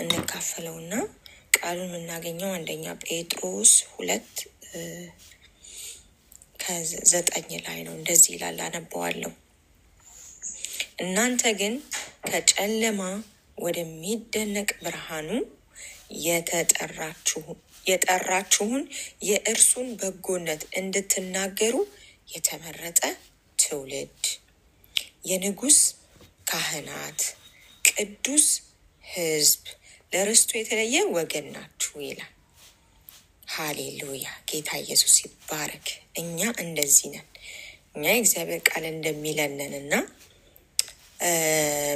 እንካፈለውና ቃሉን የምናገኘው አንደኛ ጴጥሮስ 2:9 ላይ ነው። እንደዚህ ይላል፣ አነበዋለሁ። እናንተ ግን ከጨለማ ወደሚደነቅ ብርሃኑ የጠራችሁን የእርሱን በጎነት እንድትናገሩ የተመረጠ ትውልድ፣ የንጉሥ ካህናት፣ ቅዱስ ሕዝብ፣ ለርስቱ የተለየ ወገን ናችሁ ይላል። ሃሌሉያ! ጌታ ኢየሱስ ይባረክ። እኛ እንደዚህ ነን። እኛ የእግዚአብሔር ቃል እንደሚለንና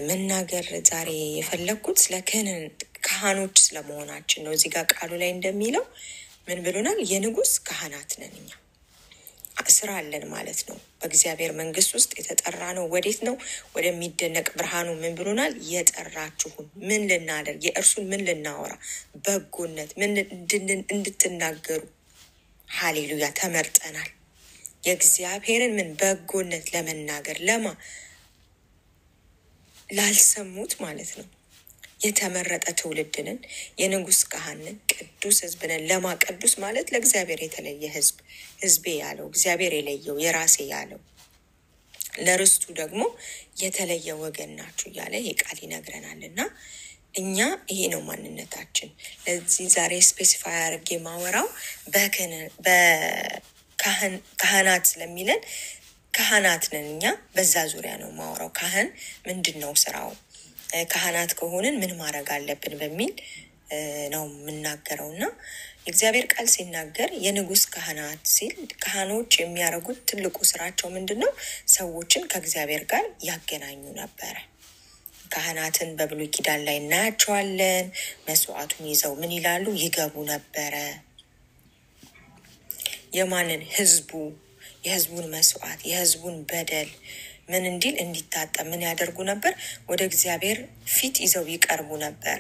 መናገር ዛሬ የፈለግኩት ስለ ካህኖች ስለመሆናችን ነው። እዚህ ጋር ቃሉ ላይ እንደሚለው ምን ብሎናል? የንጉሥ ካህናት ነን። እኛ ስራ አለን ማለት ነው። በእግዚአብሔር መንግስት ውስጥ የተጠራ ነው። ወዴት ነው? ወደሚደነቅ ብርሃኑ። ምን ብሎናል? የጠራችሁን ምን ልናደርግ፣ የእርሱን ምን ልናወራ፣ በጎነት ምን እንድትናገሩ። ሃሌሉያ! ተመርጠናል። የእግዚአብሔርን ምን በጎነት ለመናገር ላልሰሙት ማለት ነው። የተመረጠ ትውልድንን፣ የንጉሥ ካህንን፣ ቅዱስ ሕዝብንን። ቅዱስ ማለት ለእግዚአብሔር የተለየ ሕዝብ፣ ሕዝቤ ያለው እግዚአብሔር የለየው የራሴ ያለው። ለርስቱ ደግሞ የተለየ ወገን ናችሁ እያለ ይህ ቃል ይነግረናል። እና እኛ ይሄ ነው ማንነታችን። ለዚህ ዛሬ ስፔሲፋይ አድርጌ ማወራው በካህናት ስለሚለን ካህናት ነን እኛ። በዛ ዙሪያ ነው ማወራው። ካህን ምንድን ነው ስራው? ካህናት ከሆንን ምን ማድረግ አለብን በሚል ነው የምናገረው። እና የእግዚአብሔር ቃል ሲናገር የንጉሥ ካህናት ሲል ካህኖች የሚያደርጉት ትልቁ ስራቸው ምንድን ነው? ሰዎችን ከእግዚአብሔር ጋር ያገናኙ ነበረ። ካህናትን በብሉይ ኪዳን ላይ እናያቸዋለን። መስዋዕቱን ይዘው ምን ይላሉ? ይገቡ ነበረ። የማንን? የህዝቡን መስዋዕት፣ የህዝቡን በደል ምን እንዲል እንዲታጠብ ምን ያደርጉ ነበር? ወደ እግዚአብሔር ፊት ይዘው ይቀርቡ ነበረ፣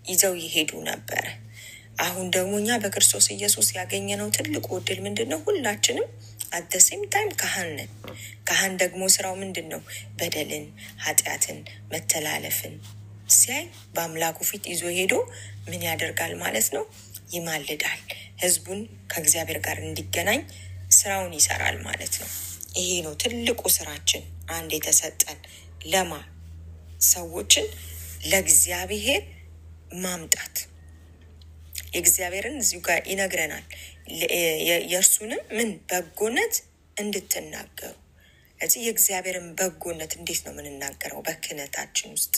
ይዘው ይሄዱ ነበረ። አሁን ደግሞ እኛ በክርስቶስ ኢየሱስ ያገኘነው ትልቁ ዕድል ምንድን ነው? ሁላችንም አደሴም ታይም ካህን ነን። ካህን ደግሞ ስራው ምንድን ነው? በደልን፣ ኃጢአትን፣ መተላለፍን ሲያይ በአምላኩ ፊት ይዞ ሄዶ ምን ያደርጋል ማለት ነው? ይማልዳል። ህዝቡን ከእግዚአብሔር ጋር እንዲገናኝ ስራውን ይሰራል ማለት ነው። ይሄ ነው ትልቁ ስራችን። አንድ የተሰጠን ሰዎችን ለእግዚአብሔር ማምጣት። የእግዚአብሔርን እዚሁ ጋር ይነግረናል። የእርሱንም ምን በጎነት እንድትናገሩ። ስለዚህ የእግዚአብሔርን በጎነት እንዴት ነው የምንናገረው? በክህነታችን ውስጥ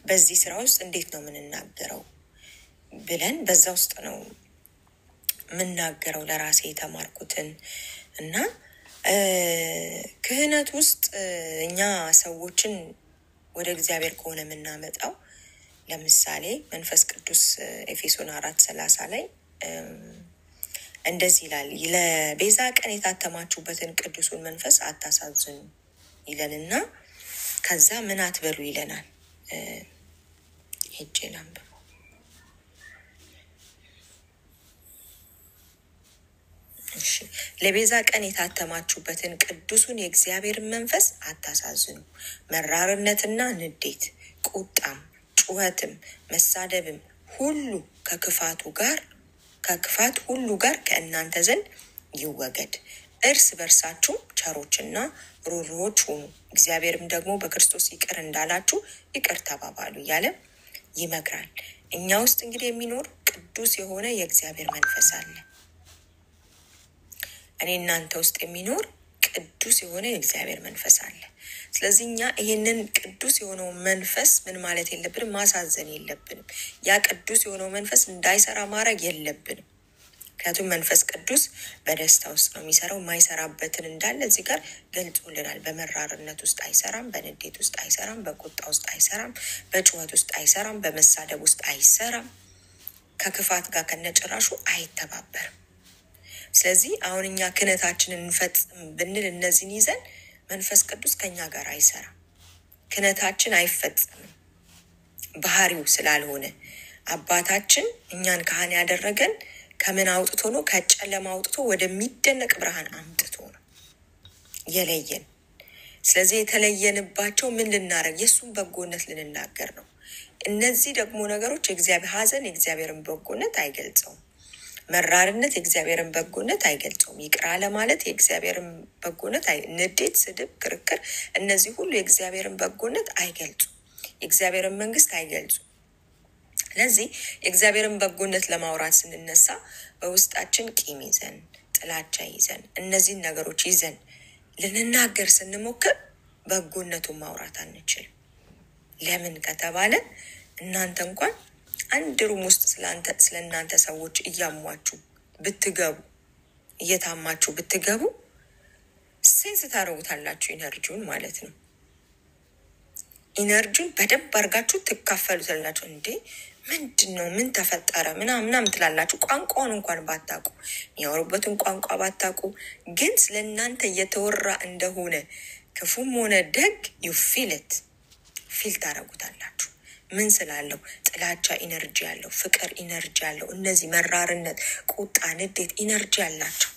በዚህ ስራ ውስጥ እንዴት ነው የምንናገረው ብለን በዛ ውስጥ ነው የምናገረው ለራሴ የተማርኩትን። እና ክህነት ውስጥ እኛ ሰዎችን ወደ እግዚአብሔር ከሆነ የምናመጣው፣ ለምሳሌ መንፈስ ቅዱስ ኤፌሶን 4:30 ላይ እንደዚህ ይላል፣ ለቤዛ ቀን የታተማችሁበትን ቅዱሱን መንፈስ አታሳዝኑ ይለንና ከዛ ምን አትበሉ ይለናል። ሄጄ ላንብበው። ለቤዛ ቀን የታተማችሁበትን ቅዱሱን የእግዚአብሔርን መንፈስ አታሳዝኑ። መራርነትና ንዴት፣ ቁጣም፣ ጩኸትም፣ መሳደብም ሁሉ ከክፋት ሁሉ ጋር ከእናንተ ዘንድ ይወገድ። እርስ በርሳችሁ ቸሮችና ሩሩዎች ሁኑ፣ እግዚአብሔርም ደግሞ በክርስቶስ ይቅር እንዳላችሁ ይቅር ተባባሉ እያለ ይመክራል። እኛ ውስጥ እንግዲህ የሚኖር ቅዱስ የሆነ የእግዚአብሔር መንፈስ አለ። እኔ እናንተ ውስጥ የሚኖር ቅዱስ የሆነ የእግዚአብሔር መንፈስ አለ። ስለዚህ እኛ ይሄንን ቅዱስ የሆነው መንፈስ ምን ማለት የለብንም፣ ማሳዘን የለብንም። ያ ቅዱስ የሆነው መንፈስ እንዳይሰራ ማድረግ የለብንም። ምክንያቱም መንፈስ ቅዱስ በደስታ ውስጥ ነው የሚሰራው። ማይሰራበትን እንዳለ እዚህ ጋር ገልጾልናል። በመራርነት ውስጥ አይሰራም፣ በንዴት ውስጥ አይሰራም፣ በቁጣ ውስጥ አይሰራም፣ በጩኸት ውስጥ አይሰራም፣ በመሳደብ ውስጥ አይሰራም፣ ከክፋት ጋር ከነጭራሹ አይተባበርም። ስለዚህ አሁን እኛ ክህነታችንን እንፈጽም ብንል እነዚህን ይዘን መንፈስ ቅዱስ ከኛ ጋር አይሰራም። ክህነታችን አይፈጸምም ባህሪው ስላልሆነ። አባታችን እኛን ካህን ያደረገን ከምን አውጥቶ ነው? ከጨለማ አውጥቶ ወደሚደነቅ ብርሃን አምጥቶ ነው የለየን። ስለዚህ የተለየንባቸው ምን ልናረግ? የእሱን በጎነት ልንናገር ነው። እነዚህ ደግሞ ነገሮች የእግዚአብሔር ሐዘን የእግዚአብሔርን በጎነት አይገልጸውም። መራርነት የእግዚአብሔርን በጎነት አይገልጸውም። ይቅር አለማለት የእግዚአብሔርን በጎነት ንዴት፣ ስድብ፣ ክርክር፣ እነዚህ ሁሉ የእግዚአብሔርን በጎነት አይገልጹም። የእግዚአብሔርን መንግስት አይገልጹም። ስለዚህ የእግዚአብሔርን በጎነት ለማውራት ስንነሳ በውስጣችን ቂም ይዘን ጥላቻ ይዘን እነዚህን ነገሮች ይዘን ልንናገር ስንሞክር በጎነቱን ማውራት አንችልም። ለምን ከተባለ እናንተ እንኳን አንድ ሩም ውስጥ ስለ እናንተ ሰዎች እያሟችሁ ብትገቡ እየታማችሁ ብትገቡ ሴንስ ታደርጉታላችሁ። ኢነርጂውን ማለት ነው። ኢነርጂውን በደንብ አድርጋችሁ ትካፈሉታላችሁ። እንዴ ምንድን ነው? ምን ተፈጠረ? ምናምን ትላላችሁ። ቋንቋውን እንኳን ባታውቁ፣ የሚያወሩበትን ቋንቋ ባታውቁ፣ ግን ስለ እናንተ እየተወራ እንደሆነ ክፉም ሆነ ደግ ዩፊልት ፊል ታደርጉታላችሁ። ምን ስላለው? ጥላቻ ኢነርጂ ያለው፣ ፍቅር ኢነርጂ ያለው፣ እነዚህ መራርነት፣ ቁጣ፣ ንዴት ኢነርጂ ያላቸው።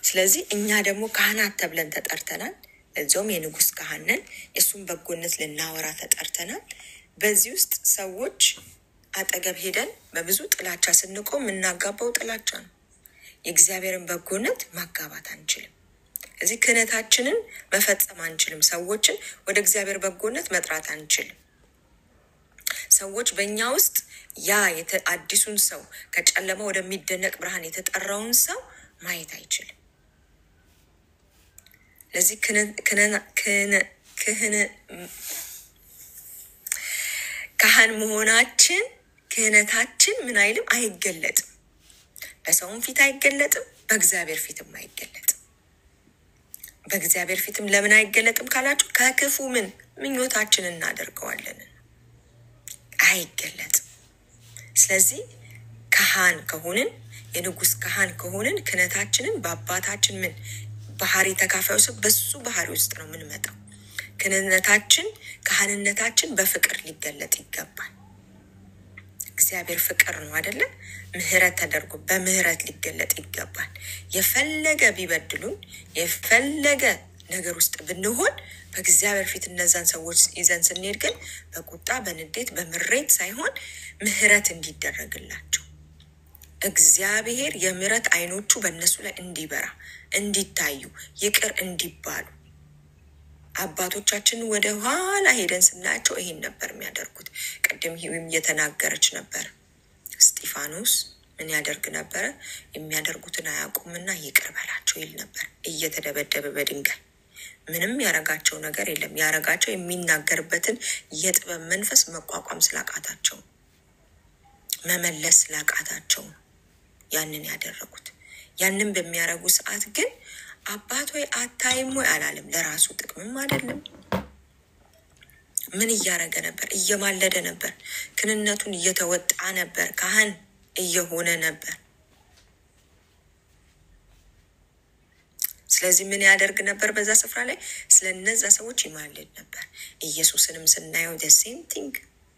ስለዚህ እኛ ደግሞ ካህናት ተብለን ተጠርተናል። እዚያውም የንጉስ ካህን ነን። የእሱን በጎነት ልናወራ ተጠርተናል። በዚህ ውስጥ ሰዎች አጠገብ ሄደን በብዙ ጥላቻ ስንቆም የምናጋባው ጥላቻ ነው። የእግዚአብሔርን በጎነት ማጋባት አንችልም። እዚህ ክህነታችንን መፈጸም አንችልም። ሰዎችን ወደ እግዚአብሔር በጎነት መጥራት አንችልም። ሰዎች በእኛ ውስጥ ያ አዲሱን ሰው ከጨለማ ወደሚደነቅ ብርሃን የተጠራውን ሰው ማየት አይችልም። ለዚህ ካህን መሆናችን ክህነታችን ምን አይልም አይገለጥም። በሰውም ፊት አይገለጥም፣ በእግዚአብሔር ፊትም አይገለጥም። በእግዚአብሔር ፊትም ለምን አይገለጥም ካላችሁ ከክፉ ምኞታችን እናደርገዋለን፣ አይገለጥም። ስለዚህ ካህን ከሆንን የንጉስ ካህን ከሆንን ክህነታችንን በአባታችን ባህሪ ተካፋዩ ሰው በሱ ባህሪ ውስጥ ነው የምንመጣው። ክህነታችን ካህንነታችን በፍቅር ሊገለጥ ይገባል። እግዚአብሔር ፍቅር ነው አይደለ? ምህረት ተደርጎ በምህረት ሊገለጥ ይገባል። የፈለገ ቢበድሉን የፈለገ ነገር ውስጥ ብንሆን በእግዚአብሔር ፊት እነዛን ሰዎች ይዘን ስንሄድ ግን በቁጣ በንዴት በምሬት ሳይሆን ምህረት እንዲደረግላቸው እግዚአብሔር የምህረት አይኖቹ በእነሱ ላይ እንዲበራ እንዲታዩ ይቅር እንዲባሉ አባቶቻችን ወደ ኋላ ሄደን ስናያቸው ይሄን ነበር የሚያደርጉት። ቅድም ሂዊም እየተናገረች ነበር። እስጢፋኖስ ምን ያደርግ ነበረ? የሚያደርጉትን አያውቁምና ይቅር በላቸው ይል ነበር። እየተደበደበ በድንጋይ ምንም ያረጋቸው ነገር የለም። ያረጋቸው የሚናገርበትን የጥበብ መንፈስ መቋቋም ስላቃታቸው መመለስ ስላቃታቸው ያንን ያደረጉት። ያንን በሚያረጉ ሰዓት ግን አባት ሆይ አታይም ወይ አላለም። ለራሱ ጥቅምም አይደለም። ምን እያረገ ነበር? እየማለደ ነበር። ክህነቱን እየተወጣ ነበር። ካህን እየሆነ ነበር። ስለዚህ ምን ያደርግ ነበር? በዛ ስፍራ ላይ ስለነዛ ሰዎች ይማልድ ነበር። ኢየሱስንም ስናየው the same thing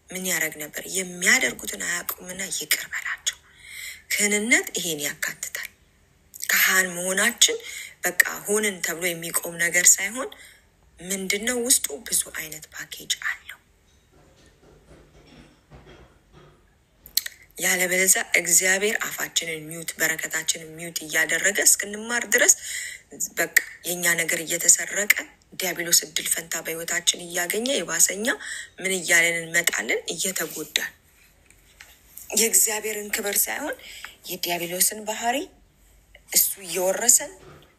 ምን ያደርግ ነበር? የሚያደርጉትን አያውቁምና ይቅር በላቸው። ክህንነት ይሄን ያካትታል። ካህን መሆናችን በቃ ሆንን ተብሎ የሚቆም ነገር ሳይሆን ምንድነው? ውስጡ ብዙ አይነት ፓኬጅ አለው። ያለበለዚያ እግዚአብሔር አፋችንን ሚውት በረከታችንን ሚውት እያደረገ እስክንማር ድረስ በቃ የኛ ነገር እየተሰረቀ ዲያብሎስ እድል ፈንታ በህይወታችን እያገኘ የባሰኛ ምን እያለን እንመጣለን? እየተጎዳን የእግዚአብሔርን ክብር ሳይሆን የዲያብሎስን ባህሪ እሱ እየወረሰን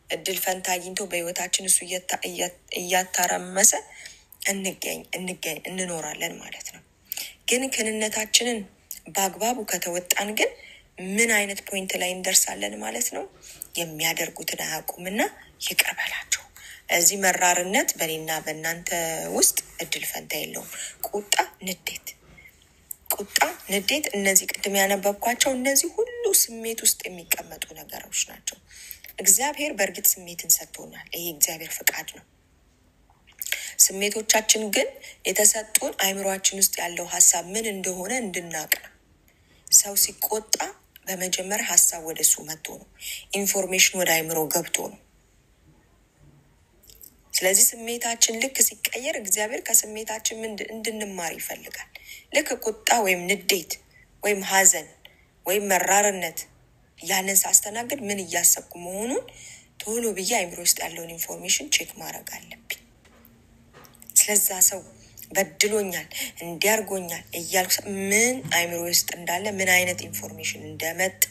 እድል ፈንታ አግኝቶ በህይወታችን እሱ እያታረመሰ እንኖራለን ማለት ነው። ግን ክህነታችንን በአግባቡ ከተወጣን ግን ምን አይነት ፖይንት ላይ እንደርሳለን ማለት ነው? የሚያደርጉትን አያውቁምና ይቅር በላቸው። እዚህ መራርነት በእኔና በእናንተ ውስጥ እድል ፈንታ የለውም። ቁጣ፣ ንዴት እነዚህ ቅድም ያነበብኳቸው እነዚህ ሁሉ ስሜት ውስጥ የሚቀመጡ ነገሮች ናቸው። እግዚአብሔር በእርግጥ ስሜትን ሰጥቶናል። ይሄ እግዚአብሔር ፍቃድ ነው። ስሜቶቻችን ግን የተሰጡን አይምሯችን ውስጥ ያለው ሀሳብ ምን እንደሆነ እንድናቅ ነው። ሰው ሲቆጣ በመጀመሪያ ሀሳብ ወደ እሱ መጥቶ ነው። ኢንፎርሜሽን ወደ አይምሮ ገብቶ ነው። ስለዚህ ስሜታችን ልክ ሲቀየር እግዚአብሔር ከስሜታችን እንድንማር ይፈልጋል። ልክ ቁጣ ወይም ንዴት ወይም ሐዘን ወይም መራርነት ያንን ሳስተናግድ ምን እያሰብኩ መሆኑን ቶሎ ብዬ አይምሮ ውስጥ ያለውን ኢንፎርሜሽን ቼክ ማድረግ አለብኝ። ስለዛ ሰው በድሎኛል እንዲያርጎኛል እያልኩ ምን አይምሮ ውስጥ እንዳለ ምን አይነት ኢንፎርሜሽን እንደመጣ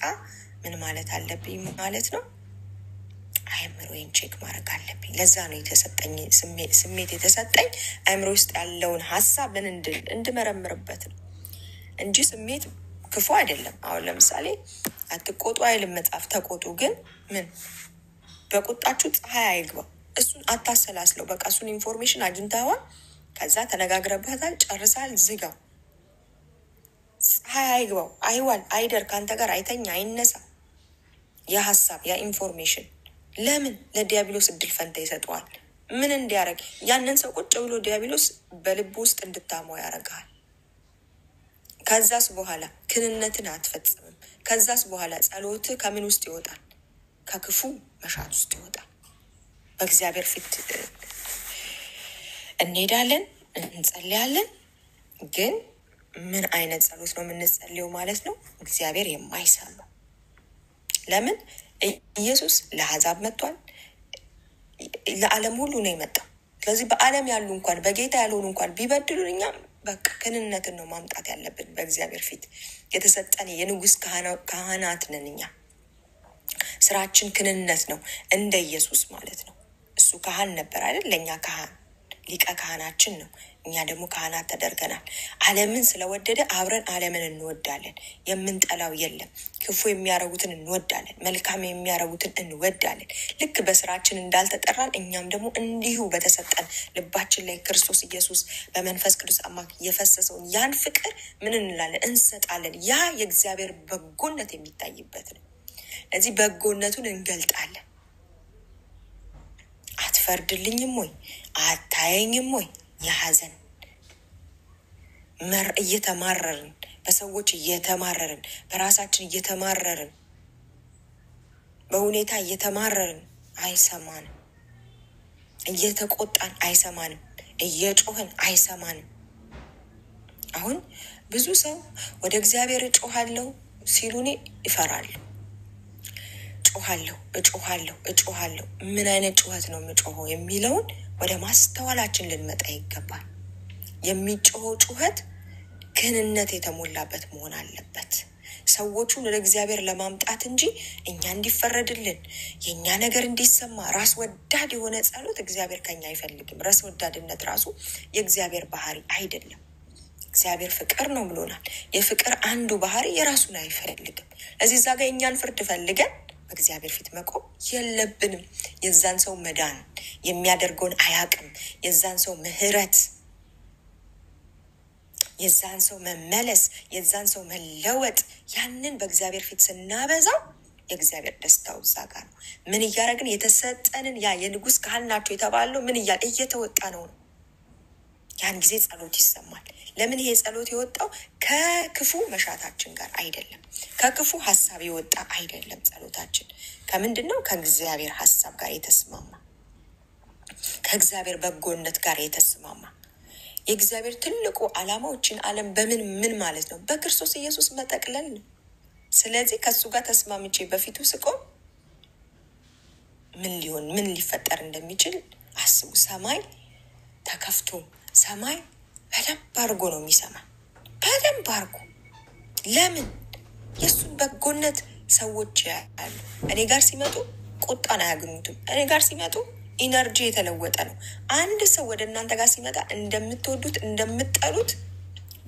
ምን ማለት አለብኝ ማለት ነው። አይምሮዬን ቼክ ማድረግ አለብኝ። ለዛ ነው የተሰጠኝ ስሜት የተሰጠኝ አይምሮ ውስጥ ያለውን ሀሳብ ምን እንድመረምርበት ነው እንጂ ስሜት ክፉ አይደለም። አሁን ለምሳሌ አትቆጡ አይልም መጽሐፍ። ተቆጡ፣ ግን ምን በቁጣችሁ ፀሐይ አይግባ። እሱን አታሰላስለው። በቃ እሱን ኢንፎርሜሽን አግኝተዋል፣ ከዛ ተነጋግረበታል፣ ጨርሳል፣ ዝጋው። ፀሐይ አይግባው፣ አይዋል፣ አይደር፣ ከአንተ ጋር አይተኛ፣ አይነሳ። የሀሳብ ያ ኢንፎርሜሽን ለምን ለዲያብሎስ እድል ፈንታ ይሰጠዋል? ምን እንዲያደርግ? ያንን ሰው ቁጭ ብሎ ዲያብሎስ በልብ ውስጥ እንድታማው ያደርጋል። ከዛስ በኋላ ክንነትን አትፈጽምም። ከዛስ በኋላ ጸሎት ከምን ውስጥ ይወጣል? ከክፉ መሻት ውስጥ ይወጣል። በእግዚአብሔር ፊት እንሄዳለን፣ እንጸልያለን። ግን ምን አይነት ጸሎት ነው የምንጸልየው ማለት ነው? እግዚአብሔር የማይሰማው። ለምን? ኢየሱስ ለአሕዛብ መጥቷል። ለዓለም ሁሉ ነው የመጣው። ስለዚህ በዓለም ያሉ እንኳን በጌታ ያልሆኑ እንኳን ቢበድሉን እኛም በቃ ክንነትን ነው ማምጣት ያለብን። በእግዚአብሔር ፊት የተሰጠን የንጉሥ ካህናት ነን እኛ። ስራችን ክንነት ነው፣ እንደ ኢየሱስ ማለት ነው። እሱ ካህን ነበር አይደል? ለእኛ ካህን ሊቀ ካህናችን ነው። እኛ ደግሞ ካህናት ተደርገናል። ዓለምን ስለወደደ አብረን ዓለምን እንወዳለን። የምንጠላው የለም። ክፉ የሚያረጉትን እንወዳለን፣ መልካም የሚያረጉትን እንወዳለን። ልክ በስራችን እንዳልተጠራን እኛም ደግሞ እንዲሁ በተሰጠን ልባችን ላይ ክርስቶስ ኢየሱስ በመንፈስ ቅዱስ አማክ የፈሰሰውን ያን ፍቅር ምን እንላለን? እንሰጣለን። ያ የእግዚአብሔር በጎነት የሚታይበት ነው። ለዚህ በጎነቱን እንገልጣለን። አትፈርድልኝም ወይ? አታየኝም ወይ? የሐዘን እየተማረርን በሰዎች እየተማረርን በራሳችን እየተማረርን በሁኔታ እየተማረርን አይሰማንም። እየተቆጣን አይሰማንም። እየጮህን አይሰማንም። አሁን ብዙ ሰው ወደ እግዚአብሔር እጮሃለሁ ሲሉ እኔ ይፈራሉ። እጮሃለሁ ምን አይነት ጩኸት ነው የምጮኸው የሚለውን ወደ ማስተዋላችን ልንመጣ ይገባል። የሚጮኸው ጩኸት ክንነት የተሞላበት መሆን አለበት። ሰዎቹን ወደ እግዚአብሔር ለማምጣት እንጂ እኛ እንዲፈረድልን የእኛ ነገር እንዲሰማ ራስ ወዳድ የሆነ ጸሎት እግዚአብሔር ከኛ አይፈልግም። ራስ ወዳድነት ራሱ የእግዚአብሔር ባህሪ አይደለም። እግዚአብሔር ፍቅር ነው ብሎናል። የፍቅር አንዱ ባህሪ የራሱን አይፈልግም። ለዚህ እዛ ጋር እኛን ፍርድ ፈልገን በእግዚአብሔር ፊት መቆም የለብንም። የዛን ሰው መዳን የሚያደርገውን አያውቅም። የዛን ሰው ምሕረት፣ የዛን ሰው መመለስ፣ የዛን ሰው መለወጥ፣ ያንን በእግዚአብሔር ፊት ስናበዛው የእግዚአብሔር ደስታው እዛ ጋር ነው። ምን እያደረግን? የተሰጠንን ያ የንጉሥ ካህን ናቸው የተባለው ምን እየተወጣ ነው። ያን ጊዜ ጸሎት ይሰማል። ለምን? ይሄ ጸሎት የወጣው ከክፉ መሻታችን ጋር አይደለም። ከክፉ ሀሳብ የወጣ አይደለም። ጸሎታችን ከምንድን ነው? ከእግዚአብሔር ሀሳብ ጋር የተስማማ፣ ከእግዚአብሔር በጎነት ጋር የተስማማ። የእግዚአብሔር ትልቁ ዓላማዎችን ዓለም ምን ማለት ነው? በክርስቶስ ኢየሱስ መጠቅለል ነው። ስለዚህ ከሱ ጋር ተስማምቼ በፊቱ ስቆም ምን ሊፈጠር እንደሚችል አስቡ። ሰማይ ተከፍቶ ሰማይ በደንብ አድርጎ ነው የሚሰማ፣ በደንብ አድርጎ። ለምን? የእሱን በጎነት ሰዎች ያሉ። እኔ ጋር ሲመጡ ቁጣን አያገኙትም። እኔ ጋር ሲመጡ ኢነርጂ የተለወጠ ነው። አንድ ሰው ወደ እናንተ ጋር ሲመጣ እንደምትወዱት እንደምትጠሉት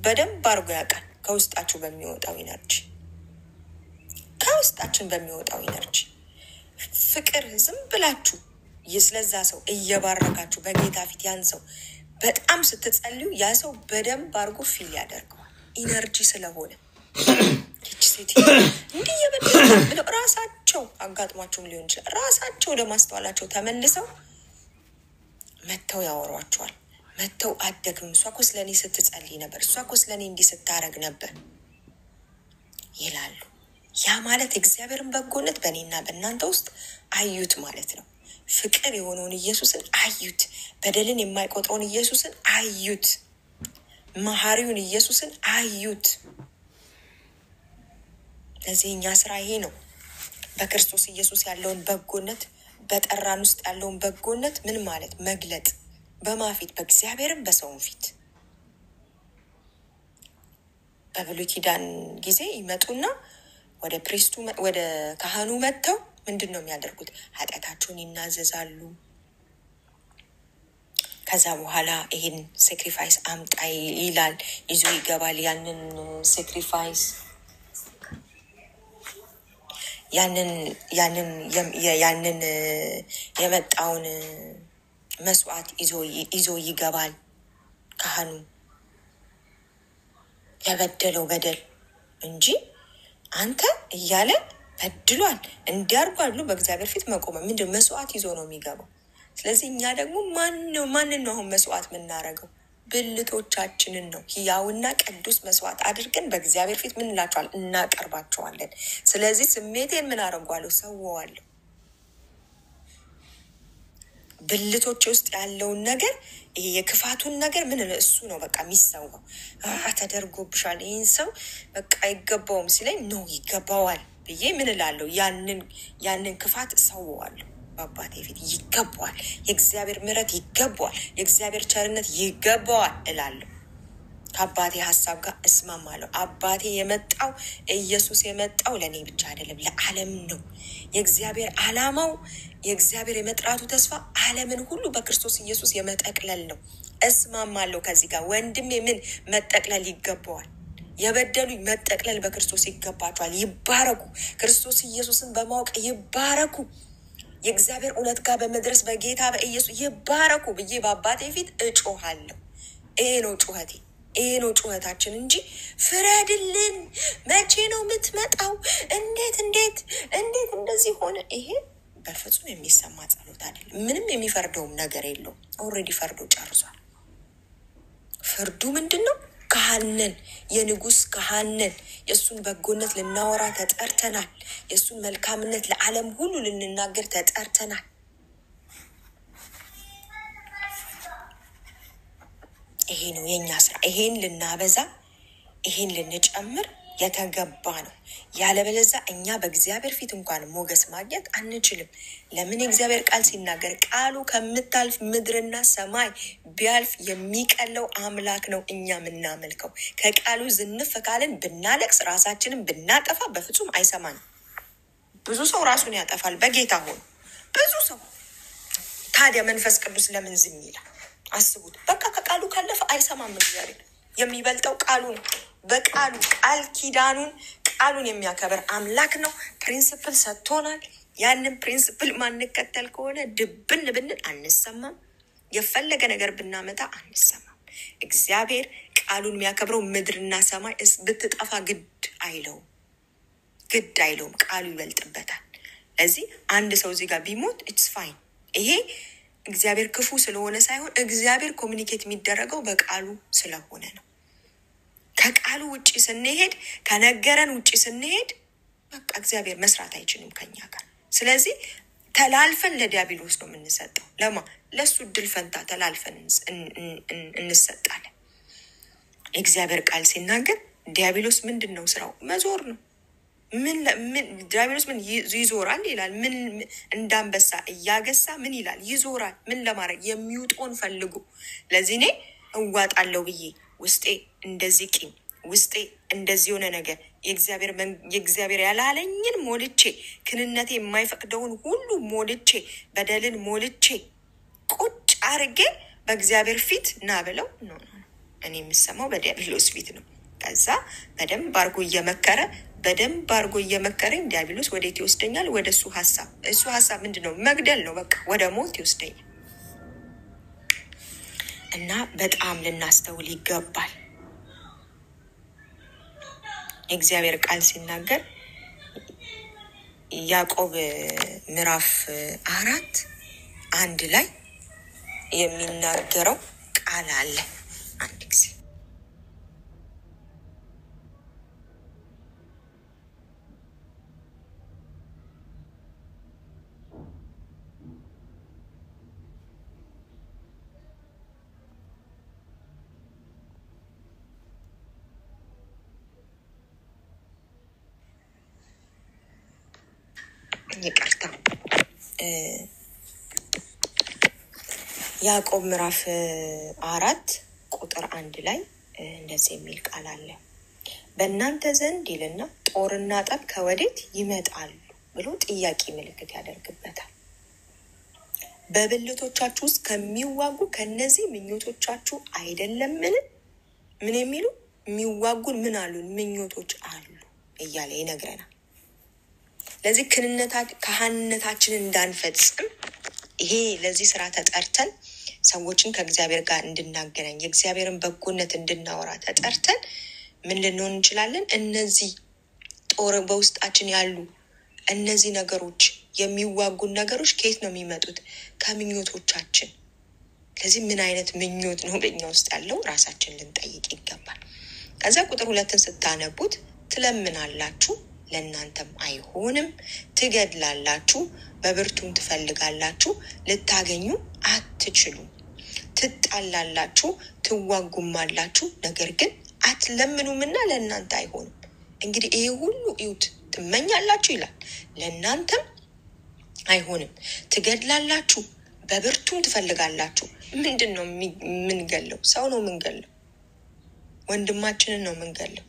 በደንብ አድርጎ ያውቃል። ከውስጣችሁ በሚወጣው ኢነርጂ፣ ከውስጣችን በሚወጣው ኢነርጂ ፍቅር ዝም ብላችሁ ስለዛ ሰው እየባረካችሁ በጌታ ፊት ያን ሰው በጣም ስትጸልዩ ያ ሰው በደንብ አድርጎ ፊል ያደርገዋል። ኢነርጂ ስለሆነ ይቺ ሴት እንዲህ የበደለ ብለው ራሳቸው አጋጥሟቸውም ሊሆን ይችላል። ራሳቸው ወደ ማስተዋላቸው ተመልሰው መተው ያወሯቸዋል። መተው አደግም፣ እሷ እኮ ስለኔ ስትጸልይ ነበር፣ እሷ እኮ ስለኔ እንዲህ ስታረግ ነበር ይላሉ። ያ ማለት እግዚአብሔርን በጎነት በእኔና በእናንተ ውስጥ አዩት ማለት ነው። ፍቅር የሆነውን ኢየሱስን አዩት። በደልን የማይቆጥረውን ኢየሱስን አዩት። መሐሪውን ኢየሱስን አዩት። ለዚህ እኛ ስራ ይሄ ነው። በክርስቶስ ኢየሱስ ያለውን በጎነት፣ በጠራን ውስጥ ያለውን በጎነት ምን ማለት መግለጥ፣ በማፊት በእግዚአብሔርም በሰውም ፊት። በብሉይ ኪዳን ጊዜ ይመጡና ወደ ፕሪስቱ ወደ ካህኑ መጥተው ምንድን ነው የሚያደርጉት? ኃጢአታቸውን ይናዘዛሉ። ከዛ በኋላ ይህን ሴክሪፋይስ አምጣ ይላል፣ ይዞ ይገባል። ያንን ሴክሪፋይስ ያንን የመጣውን መስዋዕት ይዞ ይገባል ካህኑ ለበደለው በደል እንጂ አንተ እያለ በድሏል እንዲያርጓል ብሎ በእግዚአብሔር ፊት መቆመ ምንድን መስዋዕት ይዞ ነው የሚገባው። ስለዚህ እኛ ደግሞ ማንን ነው አሁን መስዋዕት የምናደርገው? ብልቶቻችንን ነው ሕያውና ቅዱስ መስዋዕት አድርገን በእግዚአብሔር ፊት ምን እንላቸዋል? እናቀርባቸዋለን። ስለዚህ ስሜቴን ምን አደርጓለሁ? ሰዋዋለሁ። ብልቶች ውስጥ ያለውን ነገር ይሄ የክፋቱን ነገር ምን እሱ ነው በቃ የሚሰዋው። ተደርጎብሻል ይህን ሰው በቃ አይገባውም ሲለኝ ነው ይገባዋል ብዬ ምን እላለሁ? ያንን ክፋት እሰዋዋለሁ። በአባቴ ፊት ይገባዋል፣ የእግዚአብሔር ምሕረት ይገባዋል፣ የእግዚአብሔር ቸርነት ይገባዋል እላለሁ። ከአባቴ ሀሳብ ጋር እስማማለሁ። አባቴ የመጣው ኢየሱስ የመጣው ለእኔ ብቻ አይደለም ለዓለም ነው። የእግዚአብሔር ዓላማው የእግዚአብሔር የመጥራቱ ተስፋ ዓለምን ሁሉ በክርስቶስ ኢየሱስ የመጠቅለል ነው። እስማማለሁ ከዚህ ጋር። ወንድሜ ምን መጠቅለል ይገባዋል? የበደሉ መጠቅለል በክርስቶስ ይገባቸዋል። ይባረኩ። ክርስቶስ ኢየሱስን በማወቅ ይባረኩ። የእግዚአብሔር እውነት ጋር በመድረስ በጌታ በኢየሱስ ይባረኩ ብዬ በአባቴ ፊት እጮሃለሁ። ይሄ ነው ጩኸቴ፣ ይሄ ነው ጩኸታችን እንጂ ፍረድልን፣ መቼ ነው የምትመጣው፣ እንዴት እንደዚህ ሆነ፣ ይሄ በፍጹም የሚሰማ ጸሎት አይደለም። ምንም የሚፈርደውም ነገር የለውም። ኦልሬዲ ፈርዶ ጨርሷል። ፍርዱ ምንድን ነው? ካህንን፣ የንጉስ ካህንን፣ የእሱን በጎነት ልናወራ ተጠርተናል። የእሱን መልካምነት ለዓለም ሁሉ ልንናገር ተጠርተናል። ይሄ ነው የኛ ስራ። ይሄን ልናበዛ፣ ይሄን ልንጨምር የተገባ ነው። ያለበለዛ እኛ በእግዚአብሔር ፊት እንኳን ሞገስ ማግኘት አንችልም። ለምን? የእግዚአብሔር ቃል ሲናገር ቃሉ ከምታልፍ ምድርና ሰማይ ቢያልፍ የሚቀለው አምላክ ነው እኛ የምናመልከው። ከቃሉ ዝንፍ ካልን ብናለቅስ፣ ራሳችንን ብናጠፋ በፍጹም አይሰማንም። ብዙ ሰው ራሱን ያጠፋል በጌታ ሆኖ፣ ብዙ ሰው። ታዲያ መንፈስ ቅዱስ ለምን ዝም ይላል? አስቡት። በቃ ከቃሉ ካለፈ አይሰማም እግዚአብሔር። የሚበልጠው ቃሉ ነው። በቃሉ ቃሉን የሚያከብር አምላክ ነው። ፕሪንስፕል ሰጥቶናል። ያንን ፕሪንስፕል ማንከተል ከሆነ ድብን ብንል አንሰማም። የፈለገ ነገር ብናመጣ አንሰማም። እግዚአብሔር ቃሉን የሚያከብረው ምድርና ሰማይ ብትጠፋ ግድ አይለውም። ቃሉ ይበልጥበታል። ለዚህ አንድ ሰው እዚህ ጋር ቢሞት ኢትስ ፋይን። ይሄ እግዚአብሔር ክፉ ስለሆነ ሳይሆን እግዚአብሔር ኮሚኒኬት የሚደረገው በቃሉ ስለሆነ ነው። ከቃሉ ውጭ ስንሄድ፣ ከነገረን ውጭ ስንሄድ በቃ እግዚአብሔር መስራት አይችልም ከኛ ጋር። ስለዚህ ተላልፈን ለዲያብሎስ ነው የምንሰጠው። ለሱ እድል ፈንታ ተላልፈን እንሰጣለን። የእግዚአብሔር ቃል ሲናገር ዲያብሎስ ምንድን ነው ስራው? መዞር ነው። ዲያብሎስ ምን ይዞራል ይላል? ምን እንዳንበሳ እያገሳ ምን ይላል? ይዞራል። ምን ለማድረግ? የሚውጠውን ፈልጉ። ለዚህ እኔ እዋጣለሁ ብዬ ውስጤ እንደዚህ ቂም፣ ውስጤ እንደዚህ የሆነ ነገር የእግዚአብሔር ያላለኝን ሞልቼ፣ ክንነቴ የማይፈቅደውን ሁሉ ሞልቼ፣ በደልን ሞልቼ ቁጭ አርጌ በእግዚአብሔር ፊት ና ብለው ነው እኔ የምሰማው በዲያብሎስ ፊት ነው። ከዛ በደንብ አርጎ እየመከረኝ ዲያብሎስ ወዴት ይወስደኛል? ወደ እሱ ሀሳብ ምንድን ነው? መግደል ነው። በቃ ወደ ሞት ይወስደኛል። እና በጣም ልናስተውል ይገባል። የእግዚአብሔር ቃል ሲናገር ያዕቆብ ምዕራፍ 4:1 ላይ የሚናገረው ቃል አለ። አንድ ጊዜ ይቅርታ ያዕቆብ ምዕራፍ 4 ቁጥር 1 ላይ እንደዚህ የሚል ቃል አለ። በእናንተ ዘንድ ይልና ጦርና ጠብ ከወዴት ይመጣሉ ብሎ ጥያቄ ምልክት ያደርግበታል። በብልቶቻችሁ ውስጥ ከሚዋጉ ከነዚህ ምኞቶቻችሁ አይደለምን? ምን የሚሉ የሚዋጉን ምን አሉን? ምኞቶች አሉ እያለ ይነግረናል። ለዚህ ካህንነታችንን እንዳንፈጽም ይሄ ለዚህ ስራ ተጠርተን ሰዎችን ከእግዚአብሔር ጋር እንድናገናኝ የእግዚአብሔርን በጎነት እንድናወራ ተጠርተን ምን ልንሆን እንችላለን? እነዚህ ጦር በውስጣችን ያሉ እነዚህ ነገሮች የሚዋጉን ነገሮች ከየት ነው የሚመጡት? ከምኞቶቻችን። ስለዚህ ምን አይነት ምኞት ነው በእኛ ውስጥ ያለው? ራሳችን ልንጠይቅ ይገባል። ከዛ ቁጥር 2 ስታነቡት ትለምናላችሁ ለእናንተም አይሆንም፣ ትገድላላችሁ በብርቱም ትፈልጋላችሁ ልታገኙ አትችሉም፣ ትጣላላችሁ ትዋጉማላችሁ ነገር ግን አትለምኑምና ለእናንተ አይሆንም። እንግዲህ ይሄ ሁሉ እዩት። ትመኛላችሁ ይላል፣ ለእናንተም አይሆንም። ትገድላላችሁ በብርቱም ትፈልጋላችሁ። ምንድን ነው የምንገለው? ሰው ነው የምንገለው፣ ወንድማችንን ነው የምንገለው።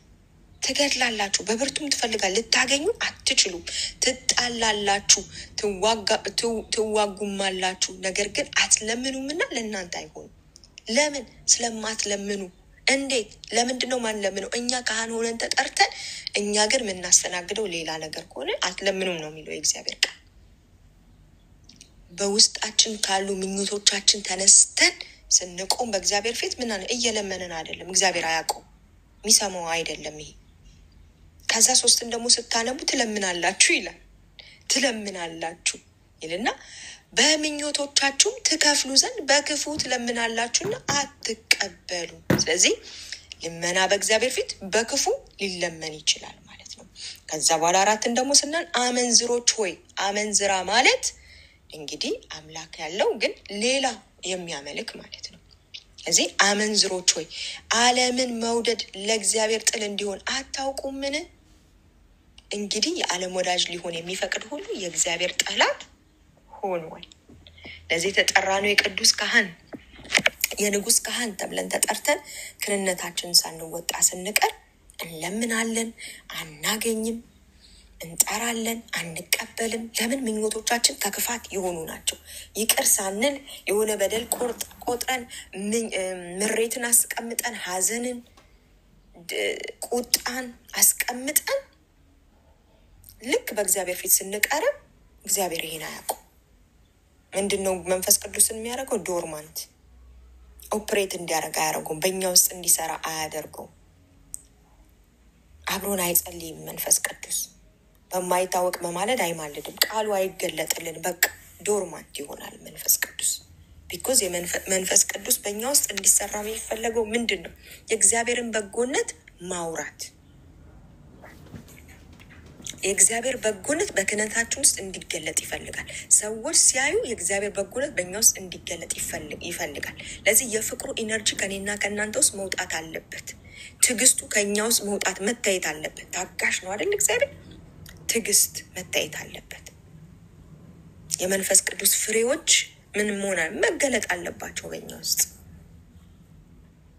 ትገድላላችሁ በብርቱም ትፈልጋላችሁ ልታገኙ አትችሉም፣ ትጣላላችሁ ትዋጉማላችሁ ነገር ግን አትለምኑምና ለእናንተ አይሆንም። ለምን? ስለማትለምኑ። እንዴት? ለምንድን ነው ማንለምነው? እኛ ካህን ሆነን ተጠርተን እኛ ግን የምናስተናግደው ሌላ ነገር ከሆነ አትለምኑም ነው የሚለው የእግዚአብሔር ቃል። በውስጣችን ካሉ ምኞቶቻችን ተነስተን ስንቆም በእግዚአብሔር ፊት እየለመንን አይደለም። እግዚአብሔር አያውቀውም፣ የሚሰማው አይደለም ይሄ። ከዛ 3 ደግሞ ስታነቡ ትለምናላችሁ ይላል። ትለምናላችሁ ይልና በምኞቶቻችሁም ትከፍሉ ዘንድ በክፉ ትለምናላችሁና አትቀበሉ። ስለዚህ ልመና በእግዚአብሔር ፊት በክፉ ሊለመን ይችላል ማለት ነው። ከዛ በኋላ 4 ደግሞ ስናን አመንዝሮች ሆይ፣ አመንዝራ ማለት እንግዲህ አምላክ ያለው ግን ሌላ የሚያመልክ ማለት ነው። እዚህ አመንዝሮች ሆይ ዓለምን መውደድ ለእግዚአብሔር ጥል እንዲሆን አታውቁምን? እንግዲህ የዓለም ወዳጅ ሊሆን የሚፈቅድ ሁሉ የእግዚአብሔር ጠላት ሆኗል። ለዚህ የተጠራነው የቅዱስ ካህን የንጉስ ካህን ተብለን ተጠርተን ክህነታችንን ሳንወጣ ስንቀር እንለምናለን፣ አናገኝም፣ እንጠራለን፣ አንቀበልም። ለምን? ምኞቶቻችን ከክፋት የሆኑ ናቸው። ይቅር ሳንል የሆነ በደል ቆጥረን ምሬትን አስቀምጠን ሐዘንን ቁጣን አስቀምጠን ልክ በእግዚአብሔር ፊት ስንቀርብ እግዚአብሔር ይሄን አያውቁም። ምንድነው መንፈስ ቅዱስን የሚያደርገው? ዶርማንት ኦፕሬት እንዲያደርግ አያደርገውም። በእኛ ውስጥ እንዲሰራ አያደርገውም። አብሮን አይጸልይም። መንፈስ ቅዱስ በማይታወቅ በማለድ አይማልድም። ቃሉ አይገለጥልን። በቃ ዶርማንት ይሆናል መንፈስ ቅዱስ። ቢኮዝ የመንፈስ ቅዱስ በእኛ ውስጥ እንዲሰራ የሚፈለገው ምንድን ነው? የእግዚአብሔርን በጎነት ማውራት። የእግዚአብሔር በጎነት በክህነታችን ውስጥ እንዲገለጥ ይፈልጋል። ሰዎች ሲያዩ የእግዚአብሔር በጎነት በእኛ ውስጥ እንዲገለጥ ይፈልጋል። ለዚህ የፍቅሩ ኢነርጂ ከኔና ከእናንተ ውስጥ መውጣት አለበት። ትዕግስቱ ከእኛ ውስጥ መውጣት መታየት አለበት። ታጋሽ ነው አይደል? እግዚአብሔር ትዕግስት መታየት አለበት። የመንፈስ ቅዱስ ፍሬዎች ምን መሆን መገለጥ አለባቸው በእኛ ውስጥ።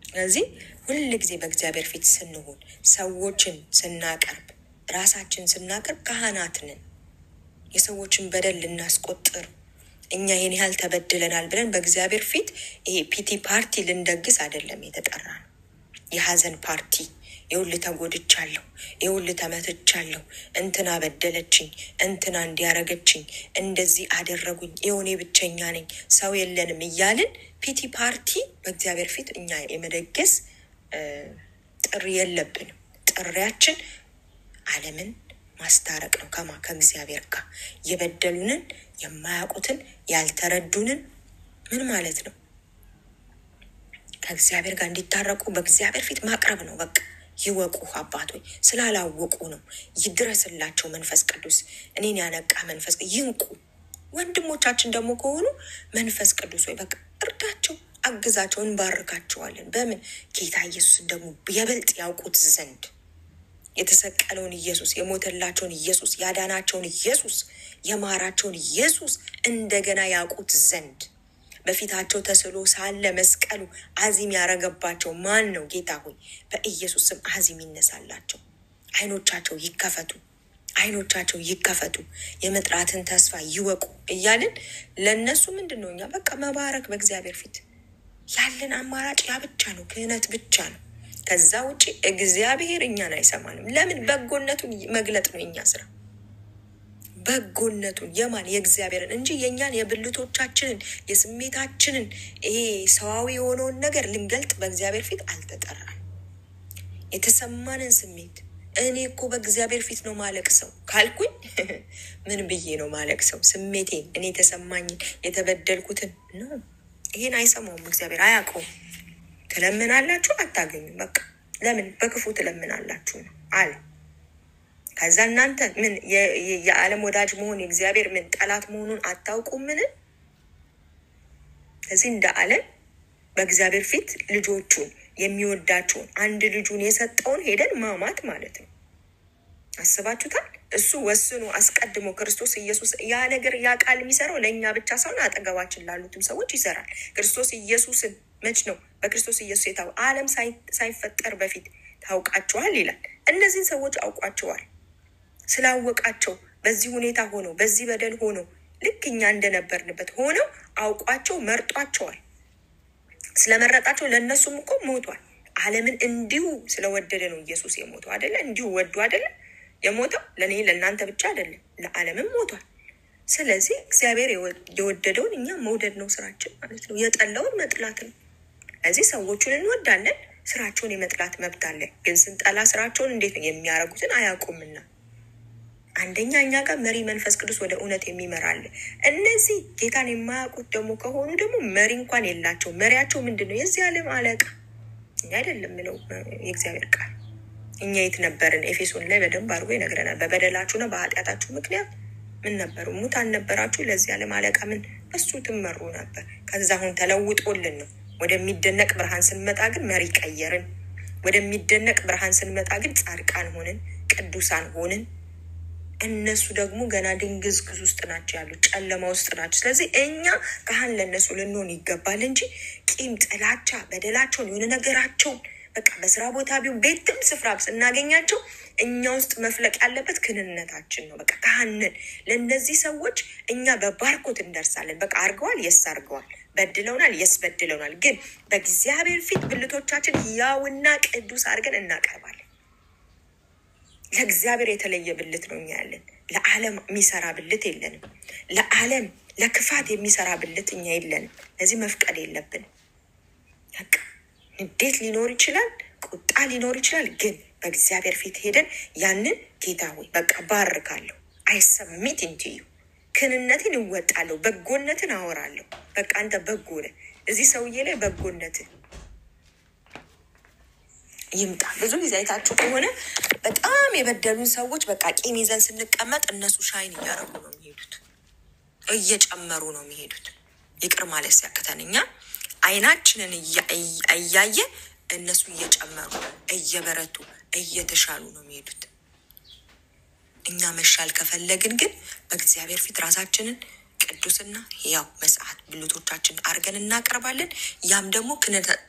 ስለዚህ ሁል ጊዜ በእግዚአብሔር ፊት ስንሆን ሰዎችን ስናቀርብ ራሳችን ስናቀርብ ካህናት ነን። የሰዎችን በደል ልናስቆጥር እኛ ይሄን ያህል ተበድለናል ብለን በእግዚአብሔር ፊት ይሄ ፒቲ ፓርቲ ልንደግስ አይደለም የተጠራ ነው። የሐዘን ፓርቲ ይኸውልህ ተጎድቻለሁ፣ ይኸውልህ ተመትቻለሁ፣ እንትና በደለችኝ፣ እንትና እንዲያረገችኝ፣ እንደዚህ አደረጉኝ፣ የሆኔ ብቸኛ ነኝ፣ ሰው የለንም እያልን ፒቲ ፓርቲ በእግዚአብሔር ፊት እኛ የመደገስ ጥሪ የለብንም። ጥሪያችን ዓለምን ማስታረቅ ነው። ከእግዚአብሔር ጋር የበደሉንን የማያውቁትን ያልተረዱንን ምን ማለት ነው? ከእግዚአብሔር ጋር እንዲታረቁ በእግዚአብሔር ፊት ማቅረብ ነው። በቃ ይወቁ አባቶች ስላላወቁ ነው። ይድረስላቸው መንፈስ ቅዱስ። እኔን ያነቃ መንፈስ ይንቁ። ወንድሞቻችን ደግሞ ከሆኑ መንፈስ ቅዱስ ወይ በቃ እርዳቸው፣ አግዛቸው፣ እንባርካቸዋለን። በምን? ጌታ ኢየሱስን ደግሞ የበልጥ ያውቁት ዘንድ የተሰቀለውን ኢየሱስ፣ የሞተላቸውን ኢየሱስ፣ ያዳናቸውን ኢየሱስ የማራቸውን ኢየሱስ እንደገና ያውቁት ዘንድ በፊታቸው ተስሎ ሳለ መስቀሉ አዚም ያረገባቸው ማን ነው? ጌታ ሆይ በኢየሱስ ስም አዚም ይነሳላቸው። አይኖቻቸው ይከፈቱ፣ አይኖቻቸው ይከፈቱ፣ የመጥራትን ተስፋ ይወቁ እያልን ለእነሱ ምንድን ነው እኛ በቃ መባረክ በእግዚአብሔር ፊት ያለን አማራጭ ያ ብቻ ነው፣ ክህነት ብቻ ነው። ከዛ ውጭ እግዚአብሔር እኛን አይሰማንም። ለምን? በጎነቱን መግለጥ ነው የኛ ስራ። በጎነቱን የማን? የእግዚአብሔርን እንጂ የእኛን የብልቶቻችንን የስሜታችንን ይሄ ሰዋዊ የሆነውን ነገር ልንገልጥ በእግዚአብሔር ፊት አልተጠራም። የተሰማንን ስሜት እኔ እኮ በእግዚአብሔር ፊት ነው ማለቅ ሰው ካልኩኝ ምን ብዬ ነው ማለቅ ሰው? ስሜቴን፣ እኔ የተሰማኝን የተበደልኩትን ነው። ይሄን አይሰማውም እግዚአብሔር፣ አያውቀውም። ትለምናላችሁ አታገኙም። በቃ ለምን? በክፉ ትለምናላችሁ ነው አለ። ከዛ እናንተ ምን የዓለም ወዳጅ መሆን የእግዚአብሔር ምን ጠላት መሆኑን አታውቁም? ምን እዚህ እንደ ዓለም በእግዚአብሔር ፊት ልጆቹን የሚወዳቸውን አንድ ልጁን የሰጠውን ሄደን ማማት ማለት ነው። አስባችሁታል? እሱ ወስኖ አስቀድሞ ክርስቶስ ኢየሱስ ያ ነገር ያ ቃል የሚሰራው ለእኛ ብቻ ሳይሆን አጠገባችን ላሉትም ሰዎች ይሰራል። ክርስቶስ ኢየሱስን መች ነው በክርስቶስ ኢየሱስ ዓለም ሳይፈጠር በፊት ታውቃቸዋል ይላል። እነዚህን ሰዎች አውቋቸዋል። ስላወቃቸው በዚህ ሁኔታ ሆነው በዚህ በደል ሆነው ልክ እኛ እንደነበርንበት ሆነው አውቋቸው መርጧቸዋል። ስለመረጣቸው ለእነሱም እኮ ሞቷል። ዓለምን እንዲሁ ስለወደደ ነው ኢየሱስ የሞተው አይደለ? እንዲሁ ወዱ አይደለ የሞተው? ለእኔ ለእናንተ ብቻ አይደለም፣ ለዓለምም ሞቷል። ስለዚህ እግዚአብሔር የወደደውን እኛ መውደድ ነው ስራችን ማለት ነው። የጠላውን መጥላት ነው። እዚህ ሰዎቹን እንወዳለን፣ ስራቸውን የመጥላት መብት አለ። ግን ስንጠላ ስራቸውን እንዴት ነው የሚያደርጉትን አያውቁምና አንደኛ እኛ ጋር መሪ መንፈስ ቅዱስ ወደ እውነት የሚመራል። እነዚህ ጌታን የማያውቁት ደግሞ ከሆኑ ደግሞ መሪ እንኳን የላቸው። መሪያቸው ምንድን ነው? የዚህ ዓለም አለቃ። እኛ አይደለም ምለው የእግዚአብሔር ቃል። እኛ የት ነበርን? ኤፌሶን ላይ በደንብ አድርጎ ይነግረናል። በበደላችሁና በኃጢአታችሁ ምክንያት ምን ነበሩ? ሙታን ነበራችሁ። ለዚህ ዓለም አለቃ ምን በሱ ትመሩ ነበር። ከዛ አሁን ተለውጦልን ነው ወደሚደነቅ ብርሃን ስንመጣ ግን መሪ ቀየርን። ወደሚደነቅ ብርሃን ስንመጣ ግን ጻድቃን ሆንን፣ ቅዱሳን ሆንን። እነሱ ደግሞ ገና ድንግዝግዝ ውስጥ ናቸው ያሉት፣ ጨለማ ውስጥ ናቸው። ስለዚህ እኛ ካህን ለእነሱ ልንሆን ይገባል እንጂ ቂም፣ ጥላቻ፣ በደላቸውን የሆነ ነገራቸውን በቃ በስራ ቦታ ቢሆን ቤትም ስፍራ ስናገኛቸው እኛ ውስጥ መፍለቅ ያለበት ክህንነታችን ነው። በቃ ካህንን ለእነዚህ ሰዎች እኛ በባርኮት እንደርሳለን። በቃ አርገዋል፣ የስ አርገዋል፣ በድለውናል፣ የስ በድለውናል። ግን በእግዚአብሔር ፊት ብልቶቻችን ሕያውና ቅዱስ አድርገን እናቀርባለን። ለእግዚአብሔር የተለየ ብልት ነው እኛ ያለን። ለዓለም የሚሰራ ብልት የለንም። ለዓለም ለክፋት የሚሰራ ብልት እኛ የለንም። ለዚህ መፍቀድ የለብንም። በቃ ንዴት ሊኖር ይችላል፣ ቁጣ ሊኖር ይችላል። ግን በእግዚአብሔር ፊት ሄደን ያንን ጌታ ሆይ በቃ ባርካለሁ፣ አይሰሚት እንጂ ክህንነትን እወጣለሁ፣ በጎነትን አወራለሁ። በቃ አንተ በጎ ነህ። እዚህ ሰውዬ ላይ በጎነትን ይምጣ። ብዙ ጊዜ አይታችሁ ከሆነ በጣም የበደሉን ሰዎች በቃ ቂም ይዘን ስንቀመጥ እነሱ ሻይን እያደረጉ ነው የሚሄዱት፣ እየጨመሩ ነው የሚሄዱት። ይቅር ማለት ሲያቅተን እኛ አይናችንን እያየ እነሱ እየጨመሩ እየበረቱ እየተሻሉ ነው የሚሄዱት። እኛ መሻል ከፈለግን ግን በእግዚአብሔር ፊት ራሳችንን ቅዱስና ሕያው መስዋዕት ብልቶቻችን አድርገን እናቀርባለን። ያም ደግሞ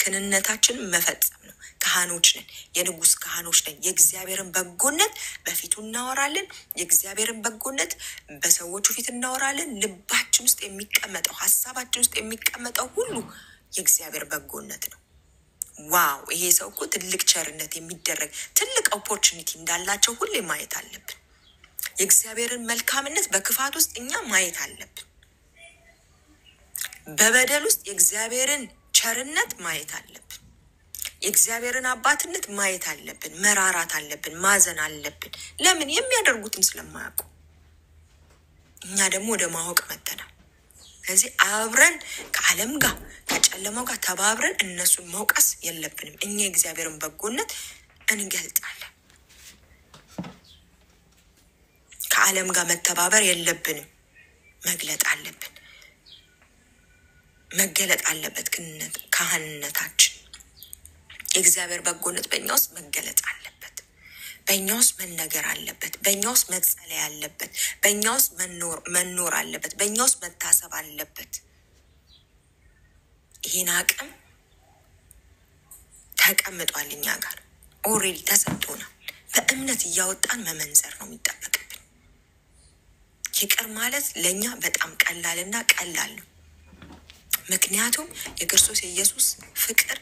ክህንነታችንን መፈጸም ነው። ካህኖች ነን፣ የንጉሥ ካህኖች ነን። የእግዚአብሔርን በጎነት በፊቱ እናወራለን። የእግዚአብሔርን በጎነት በሰዎቹ ፊት እናወራለን። ልባችን ውስጥ የሚቀመጠው ሀሳባችን ውስጥ የሚቀመጠው ሁሉ የእግዚአብሔር በጎነት ነው። ዋው! ይሄ ሰው እኮ ትልቅ ቸርነት የሚደረግ ትልቅ ኦፖርቹኒቲ እንዳላቸው ሁሌ ማየት አለብን። የእግዚአብሔርን መልካምነት በክፋት ውስጥ እኛ ማየት አለብን። በበደል ውስጥ የእግዚአብሔርን ቸርነት ማየት አለብን። የእግዚአብሔርን አባትነት ማየት አለብን። መራራት አለብን። ማዘን አለብን። ለምን? የሚያደርጉትን ስለማያውቁ። እኛ ደግሞ ወደ ማወቅ መተናል። ስለዚህ አብረን ከዓለም ጋር ከጨለማው ጋር ተባብረን እነሱን መውቀስ የለብንም። እኛ የእግዚአብሔርን በጎነት እንገልጣለን። ከዓለም ጋር መተባበር የለብንም። መግለጥ አለብን። መገለጥ አለበት ካህንነታችን። የእግዚአብሔር በጎነት በእኛ ውስጥ መገለጥ አለበት። በእኛ ውስጥ መነገር አለበት። በእኛ ውስጥ መጸለይ አለበት። በእኛ ውስጥ መኖር አለበት። በእኛ ውስጥ መታሰብ አለበት። ይህን አቅም ተቀምጧል እኛ ጋር ኦልሬዲ ተሰጥቶናል። በእምነት እያወጣን መመንዘር ነው የሚጠበቅብን። ይቅር ማለት ለእኛ በጣም ቀላልና ቀላል ነው። ምክንያቱም የክርስቶስ የኢየሱስ ፍቅር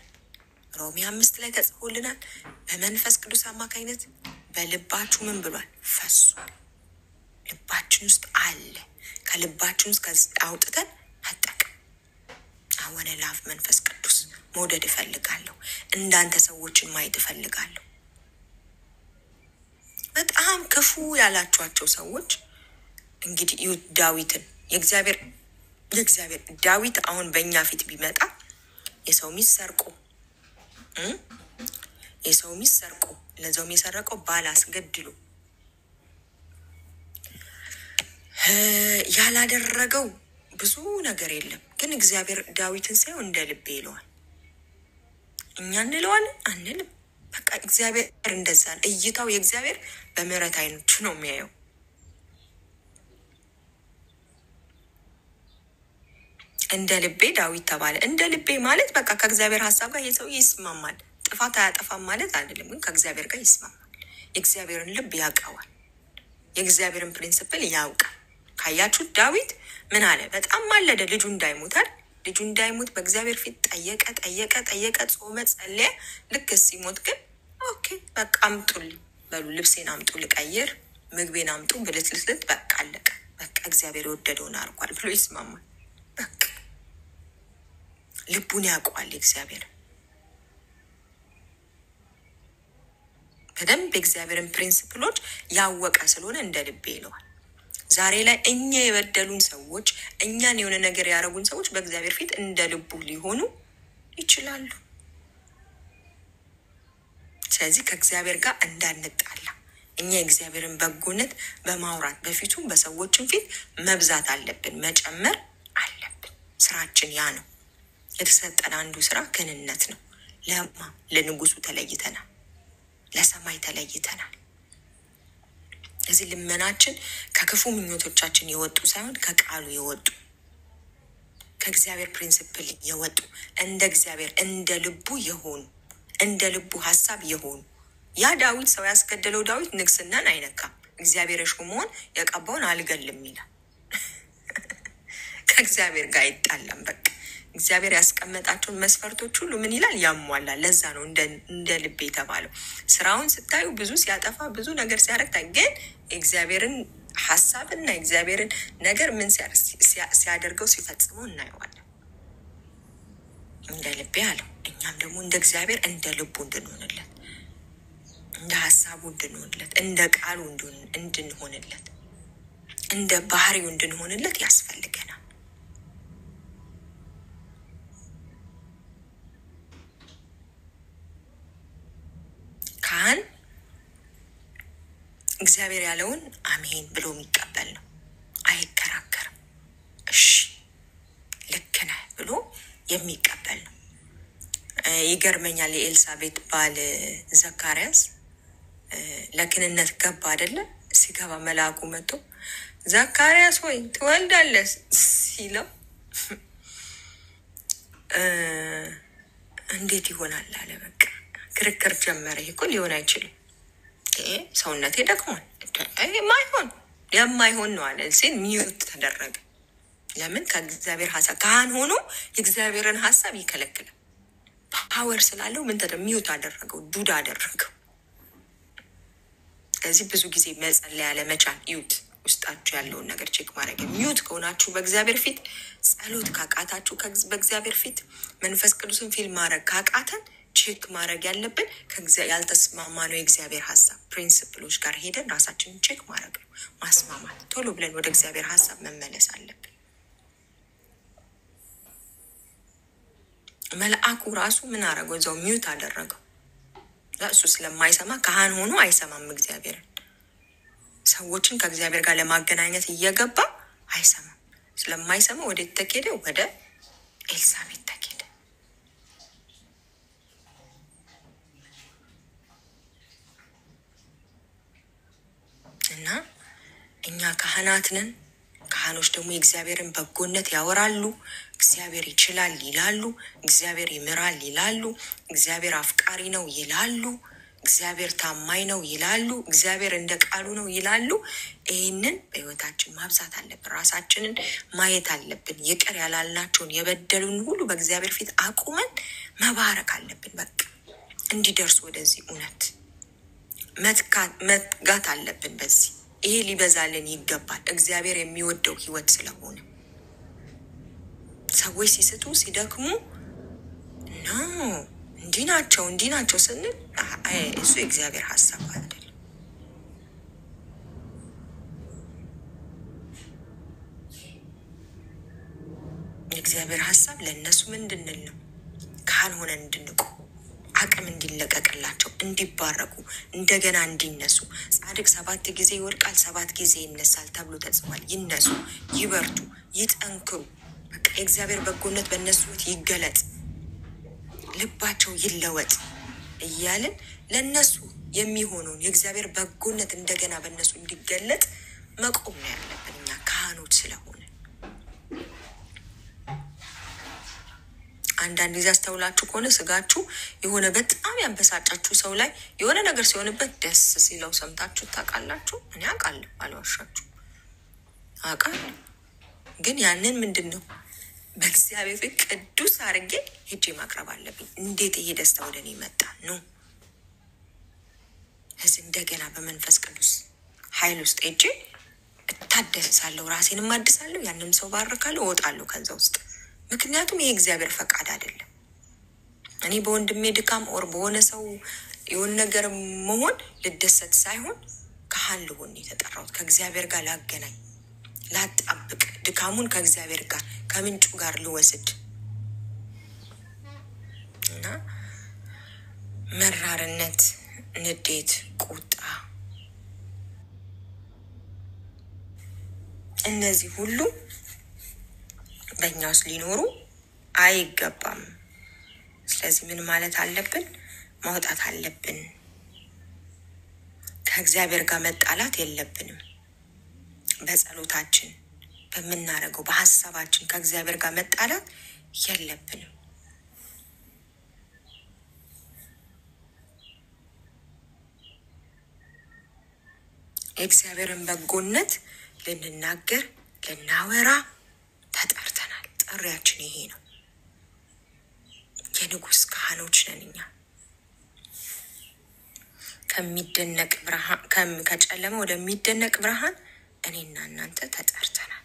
ሮሜ 5 ላይ ተጽፎልናል። በመንፈስ ቅዱስ አማካኝነት በልባችሁ ምን ብሏል? ፈሷል። ልባችን ውስጥ አለ። ከልባችን ውስጥ አውጥተን መጠቀም። አወነ ላፍ መንፈስ ቅዱስ መውደድ እፈልጋለሁ። እንዳንተ ሰዎችን ማየት እፈልጋለሁ። በጣም ክፉ ያላችኋቸው ሰዎች እንግዲህ ዳዊትን የእግዚአብሔር ዳዊት አሁን በእኛ ፊት ቢመጣ የሰው ሚስት ሰርቆ ለዛውም የሰረቀው ባል አስገድሎ ያላደረገው ብዙ ነገር የለም። ግን እግዚአብሔር ዳዊትን ሳይሆን እንደ ልቤ ይለዋል። እኛ እንለዋለን አንልም። በቃ እግዚአብሔር እንደዛ ነው። እይታው የእግዚአብሔር በምህረት አይኖቹ ነው የሚያየው። እንደ ልቤ ዳዊት ተባለ። እንደ ልቤ ማለት በቃ ከእግዚአብሔር ሀሳብ ጋር የሰው ይስማማል። ጥፋት አያጠፋም ማለት አይደለም፣ ግን ከእግዚአብሔር ጋር ይስማማል። የእግዚአብሔርን ልብ ያውቀዋል። የእግዚአብሔርን ፕሪንስፕል ያውቃል። ካያችሁ ዳዊት ምን አለ? በጣም ማለደ፣ ልጁ እንዳይሞት አይደል? ልጁ እንዳይሞት በእግዚአብሔር ፊት ጠየቀ፣ ጾመ፣ ጸለየ። ልክ ሲሞት ግን ኦኬ በቃ አምጡልኝ በሉ፣ ልብሴን አምጡ ልቀይር፣ ምግቤን አምጡ ብልትልትልት፣ በቃ አለቀ። በቃ እግዚአብሔር የወደደውን አድርጓል ብሎ ይስማማል። በቃ ልቡን ያውቀዋል። እግዚአብሔር በደንብ የእግዚአብሔርን ፕሪንሲፕሎች ያወቀ ስለሆነ እንደ ልቤ ይለዋል። ዛሬ ላይ እኛ የበደሉን ሰዎች፣ እኛን የሆነ ነገር ያደረጉን ሰዎች በእግዚአብሔር ፊት እንደ ልቡ ሊሆኑ ይችላሉ። ስለዚህ ከእግዚአብሔር ጋር እንዳንጣላ እኛ የእግዚአብሔርን በጎነት በማውራት በፊቱ በሰዎችን ፊት መብዛት አለብን፣ መጨመር አለብን። ስራችን ያ ነው። የተሰጠን አንዱ ስራ ክህንነት ነው። ለንጉሱ ተለይተናል፣ ለሰማይ ተለይተናል። እዚህ ልመናችን ከክፉ ምኞቶቻችን የወጡ ሳይሆን ከቃሉ የወጡ ከእግዚአብሔር ፕሪንሲፕል የወጡ እንደ እግዚአብሔር እንደ ልቡ የሆኑ እንደ ልቡ ሀሳብ የሆኑ ያ ዳዊት ሰው ያስገደለው ዳዊት ንግስናን አይነካም። እግዚአብሔር የሾመውን የቀባውን አልገልም ይላል። ከእግዚአብሔር ጋር አይጣላም። በቃ እግዚአብሔር ያስቀመጣቸውን መስፈርቶች ሁሉ ምን ይላል? ያሟላል። ለዛ ነው እንደ ልቤ የተባለው። ስራውን ስታዩ ብዙ ሲያጠፋ ብዙ ነገር ሲያደርግ ግን እግዚአብሔርን ሀሳብና እግዚአብሔርን ነገር ምን ሲያደርገው ሲፈጽመው እናየዋለን። እንደ ልቤ አለው። እኛም ደግሞ እንደ እግዚአብሔር እንደ ልቡ እንድንሆንለት፣ እንደ ሀሳቡ እንድንሆንለት፣ እንደ ቃሉ እንድንሆንለት፣ እንደ ባህሪው እንድንሆንለት ያስፈልገናል። ካህን እግዚአብሔር ያለውን አሜን ብሎ የሚቀበል ነው። አይከራከርም። እሺ ልክ ነህ ብሎ የሚቀበል ነው። ይገርመኛል። የኤልሳቤጥ ባል ዘካርያስ ለክህንነት ገባ አይደለ? ሲገባ መልአኩ መጥቶ ዘካርያስ ሆይ ትወልዳለህ ሲለው እንዴት ይሆናል አለ። በቃ ክርክር ጀመረ። ይሄ እኮ ሊሆን አይችልም፣ ሰውነቴ ደክሟል፣ የማይሆን ነው አለ ሲል ሚዩት ተደረገ። ለምን? ከእግዚአብሔር ሀሳብ ካህን ሆኖ የእግዚአብሔርን ሀሳብ ይከለክላል። ፓወር ስላለው ምን ሚዩት አደረገው፣ ዱዳ አደረገው። ስለዚህ ብዙ ጊዜ መጸለይ ያለ መቻል ይዩት፣ ውስጣችሁ ያለውን ነገር ቼክ ማድረግ። ሚዩት ከሆናችሁ በእግዚአብሔር ፊት ጸሎት ካቃታችሁ፣ በእግዚአብሔር ፊት መንፈስ ቅዱስን ፊል ማድረግ ካቃተን ቼክ ማድረግ ያለብን ያልተስማማ ነው የእግዚአብሔር ሀሳብ ፕሪንስፕሎች ጋር ሄደን ራሳችንን ቼክ ማድረግ ነው፣ ማስማማት። ቶሎ ብለን ወደ እግዚአብሔር ሀሳብ መመለስ አለብን። መልአኩ ራሱ ምን አደረገው? እዛው ሚዩት አደረገው። እሱ ስለማይሰማ ካህን ሆኖ አይሰማም እግዚአብሔርን። ሰዎችን ከእግዚአብሔር ጋር ለማገናኘት እየገባ አይሰማም። ስለማይሰማ ወደ ተኬደ ወደ ኤልሳቤጥ ተኬደ። እና እኛ ካህናት ነን። ካህኖች ደግሞ የእግዚአብሔርን በጎነት ያወራሉ። እግዚአብሔር ይችላል ይላሉ። እግዚአብሔር ይምራል ይላሉ። እግዚአብሔር አፍቃሪ ነው ይላሉ። እግዚአብሔር ታማኝ ነው ይላሉ። እግዚአብሔር እንደ ቃሉ ነው ይላሉ። ይህንን በሕይወታችን ማብዛት አለብን። ራሳችንን ማየት አለብን። ይቅር ያላልናቸውን የበደሉን ሁሉ በእግዚአብሔር ፊት አቁመን መባረክ አለብን። በቃ እንዲደርሱ ወደዚህ እውነት መትጋት አለብን። በዚህ ይሄ ሊበዛልን ይገባል። እግዚአብሔር የሚወደው ህይወት ስለሆነ ሰዎች ሲስቱ ሲደክሙ ነው እንዲህ ናቸው ስንል እሱ የእግዚአብሔር ሀሳብ አይደለም። የእግዚአብሔር ሀሳብ ለእነሱ ምንድንል ነው? ካህን ሆነን እንድንቆ አቅም እንዲለቀቅላቸው እንዲባረኩ እንደገና እንዲነሱ። ጻድቅ 7 ጊዜ ይወድቃል 7 ጊዜ ይነሳል ተብሎ ተጽፏል። ይነሱ፣ ይበርቱ፣ ይጠንክሩ። በቃ የእግዚአብሔር በጎነት በእነሱ ህይወት ይገለጥ፣ ልባቸው ይለወጥ እያልን ለእነሱ የሚሆነውን የእግዚአብሔር በጎነት እንደገና በእነሱ እንዲገለጥ መቆም ነው ያለብን እኛ ካህኖች ስለሆነ። አንዳንድ ጊዜ አስተውላችሁ ከሆነ ስጋችሁ የሆነ በጣም ያበሳጫችሁ ሰው ላይ የሆነ ነገር ሲሆንበት ደስ ሲለው ሰምታችሁ ታውቃላችሁ? እኔ አውቃለሁ፣ አልዋሻችሁ አውቃለሁ። ግን ያንን ምንድን ነው በእግዚአብሔር ፊት ቅዱስ አድርጌ ሄጄ ማቅረብ አለብኝ። እንዴት ይሄ ደስታ ወደ እኔ መጣ ነው? እዚህ እንደገና በመንፈስ ቅዱስ ኃይል ውስጥ ሄጄ እታደሳለሁ፣ ራሴንም አድሳለሁ፣ ያንም ሰው ባርካለሁ፣ እወጣለሁ ከዛ ውስጥ። ምክንያቱም ይሄ እግዚአብሔር ፈቃድ አይደለም። እኔ በወንድሜ ድካም ኦር በሆነ ሰው የሆነ ነገር መሆን ልደሰት ሳይሆን ካህን ልሆን የተጠራሁት ከእግዚአብሔር ጋር ላገናኝ፣ ላጣብቅ፣ ድካሙን ከእግዚአብሔር ጋር ከምንጩ ጋር ልወስድ እና መራርነት፣ ንዴት፣ ቁጣ እነዚህ ሁሉ በእኛ ውስጥ ሊኖሩ አይገባም። ስለዚህ ምን ማለት አለብን? ማውጣት አለብን። ከእግዚአብሔር ጋር መጣላት የለብንም። በጸሎታችን በምናደርገው በሀሳባችን ከእግዚአብሔር ጋር መጣላት የለብንም። የእግዚአብሔርን በጎነት ልንናገር ልናወራ ተጠርተናል። ጥሪያችን ይሄ ነው። የንጉሥ ካህኖች ነን እኛ። ከሚደነቅ ብርሃን ከጨለማ ወደሚደነቅ ብርሃን እኔና እናንተ ተጠርተናል።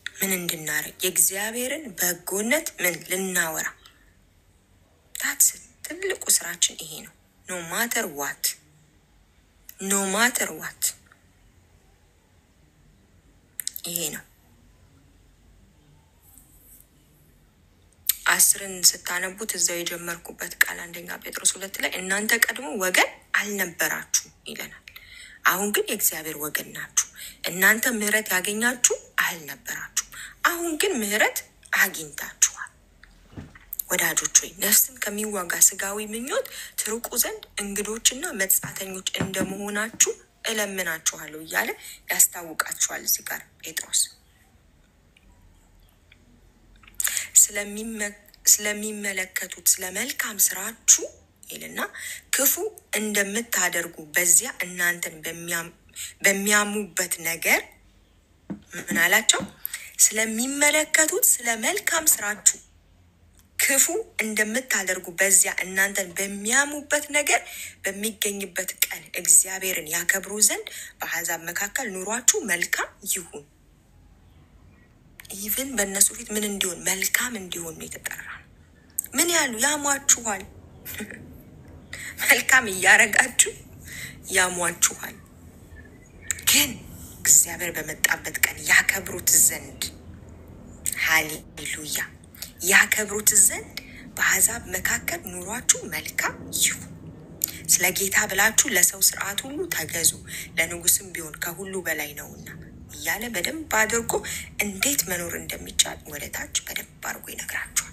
ምን እንድናረግ? የእግዚአብሔርን በጎነት ምን ልናወራ። ታትስ ትልቁ ስራችን ይሄ ነው። ኖ ማተር ዋት ይሄ ነው። 10ን ስታነቡት እዛው የጀመርኩበት ቃል 1 ጴጥሮስ 2 ላይ እናንተ ቀድሞ ወገን አልነበራችሁ ይለናል። አሁን ግን የእግዚአብሔር ወገን ናችሁ። እናንተ ምሕረት ያገኛችሁ አልነበራችሁ፣ አሁን ግን ምሕረት አግኝታችኋል። ወዳጆች ሆይ ነፍስን ከሚዋጋ ስጋዊ ምኞት ትርቁ ዘንድ እንግዶችና መጻተኞች እንደመሆናችሁ እለምናችኋለሁ እያለ ያስታውቃችኋል። እዚህ ጋር ጴጥሮስ ስለሚመለከቱት ስለ መልካም ስራችሁ ይልና ክፉ እንደምታደርጉ በዚያ እናንተን በሚያሙበት ነገር ምን አላቸው? ስለሚመለከቱት ስለ መልካም ስራችሁ ክፉ እንደምታደርጉ በዚያ እናንተን በሚያሙበት ነገር በሚገኝበት ቀን እግዚአብሔርን ያከብሩ ዘንድ በአሕዛብ መካከል ኑሯችሁ መልካም ይሁን። ኢቭን በእነሱ ፊት ምን እንዲሆን? መልካም እንዲሆን ነው የተጠራ። ምን ያሉ ያሟችኋል። መልካም እያረጋችሁ ያሟችኋል። ግን እግዚአብሔር በመጣበት ቀን ያከብሩት ዘንድ ሃሌሉያ፣ ያከብሩት ዘንድ በአሕዛብ መካከል ኑሯችሁ መልካም ይሁን። ስለ ጌታ ብላችሁ ለሰው ስርዓት ሁሉ ተገዙ፣ ለንጉስም ቢሆን ከሁሉ በላይ ነውና እያለ በደንብ አድርጎ እንዴት መኖር እንደሚቻል ወደ ታች በደንብ አድርጎ ይነግራችኋል።